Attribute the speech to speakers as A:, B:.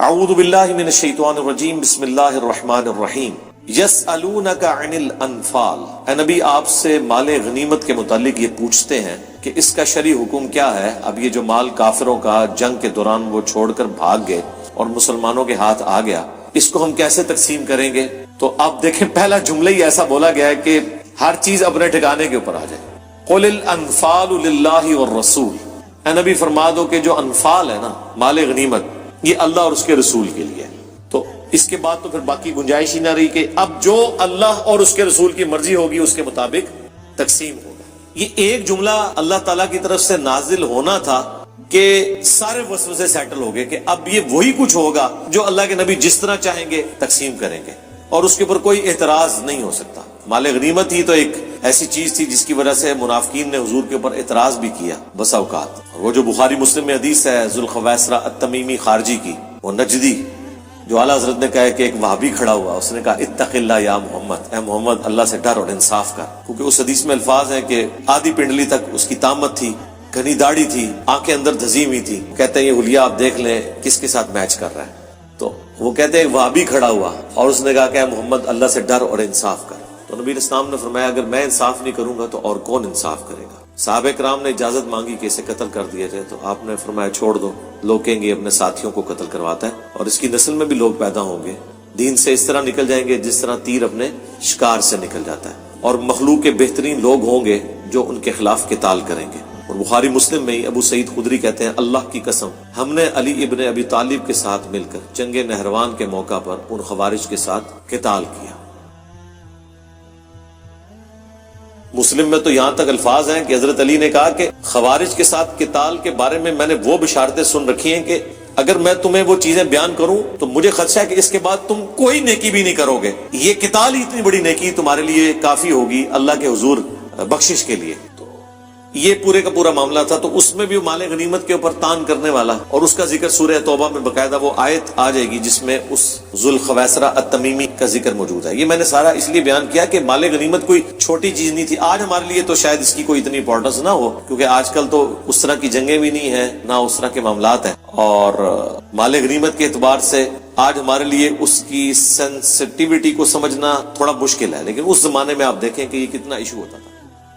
A: اعوذ باللہ من الشیطان الرجیم، بسم اللہ الرحمن الرحیم۔ یسألونک عن الانفال، اے نبی آپ سے مال غنیمت کے متعلق یہ پوچھتے ہیں کہ اس کا شرعی حکم کیا ہے۔ اب یہ جو مال کافروں کا جنگ کے دوران وہ چھوڑ کر بھاگ گئے اور مسلمانوں کے ہاتھ آ گیا، اس کو ہم کیسے تقسیم کریں گے؟ تو اب دیکھیں پہلا جملہ ہی ایسا بولا گیا ہے کہ ہر چیز اپنے ٹھکانے کے اوپر آ جائے۔ قل الانفال للہ والرسول، اے نبی فرما دو کہ جو انفال ہے نا، مال غنیمت، یہ اللہ اور اس کے رسول کے لیے ہے۔ تو اس کے بعد تو پھر باقی گنجائش ہی نہ رہی کہ اب جو اللہ اور اس کے رسول کی مرضی ہوگی اس کے مطابق تقسیم ہوگا۔ یہ ایک جملہ اللہ تعالیٰ کی طرف سے نازل ہونا تھا کہ سارے وسوسے سیٹل ہو گئے کہ اب یہ وہی کچھ ہوگا جو اللہ کے نبی جس طرح چاہیں گے تقسیم کریں گے، اور اس کے اوپر کوئی اعتراض نہیں ہو سکتا۔ مال غنیمت ہی تو ایک ایسی چیز تھی جس کی وجہ سے منافقین نے حضور کے اوپر اعتراض بھی کیا بسا اوقات۔ اور وہ جو بخاری مسلم میں حدیث ہے ذوالخویسرہ التمیمی خارجی کی، وہ نجدی جو اعلیٰ حضرت نے کہا کہ ایک وہابی کھڑا ہوا، اس نے کہا اتق اللہ یا محمد، اے محمد اللہ سے ڈر اور انصاف کر، کیونکہ اس حدیث میں الفاظ ہیں کہ آدھی پنڈلی تک اس کی تامت تھی، گھنی داڑھی تھی، آنکھیں اندر دھسی ہوئی تھی۔ کہتے ہیں یہ حلیہ آپ دیکھ لیں کس کے ساتھ میچ کر رہا ہے۔ تو وہ کہتے ہیں وہابی کھڑا ہوا اور اس نے کہا کہ اے محمد اللہ سے ڈر اور انصاف کر۔ تو نبی اسلام نے فرمایا اگر میں انصاف نہیں کروں گا تو اور کون انصاف کرے گا؟ صحابہ کرام نے اجازت مانگی کہ اسے قتل کر دیا جائے، تو آپ نے فرمایا چھوڑ دو، لوگ کہیں گے اپنے ساتھیوں کو قتل کرواتا ہے، اور اس کی نسل میں بھی لوگ پیدا ہوں گے، دین سے اس طرح نکل جائیں گے جس طرح تیر اپنے شکار سے نکل جاتا ہے، اور مخلوق کے بہترین لوگ ہوں گے جو ان کے خلاف قتال کریں گے۔ اور بخاری مسلم میں ہی ابو سعید خدری کہتے ہیں اللہ کی قسم ہم نے علی ابن ابی طالب کے ساتھ مل کر جنگ نہروان کے موقع پر ان خوارج کے ساتھ قتال کیا۔ مسلم میں تو یہاں تک الفاظ ہیں کہ حضرت علی نے کہا کہ خوارج کے ساتھ قتال کے بارے میں میں نے وہ بشارتیں سن رکھی ہیں کہ اگر میں تمہیں وہ چیزیں بیان کروں تو مجھے خدشہ ہے کہ اس کے بعد تم کوئی نیکی بھی نہیں کرو گے، یہ قتال ہی اتنی بڑی نیکی تمہارے لیے کافی ہوگی اللہ کے حضور بخشش کے لیے۔ یہ پورے کا پورا معاملہ تھا۔ تو اس میں بھی مال غنیمت کے اوپر تان کرنے والا، اور اس کا ذکر سورہ توبہ میں باقاعدہ وہ آیت آ جائے گی جس میں اس ذوالخویسرہ التمیمی کا ذکر موجود ہے۔ یہ میں نے سارا اس لیے بیان کیا کہ مال غنیمت کوئی چھوٹی چیز نہیں تھی۔ آج ہمارے لیے تو شاید اس کی کوئی اتنی امپورٹنس نہ ہو، کیونکہ آج کل تو اس طرح کی جنگیں بھی نہیں ہیں، نہ اس طرح کے معاملات ہیں، اور مال غنیمت کے اعتبار سے آج ہمارے لیے اس کی سینسٹیوٹی کو سمجھنا تھوڑا مشکل ہے، لیکن اس زمانے میں آپ دیکھیں کہ یہ کتنا ایشو ہوتا تھا۔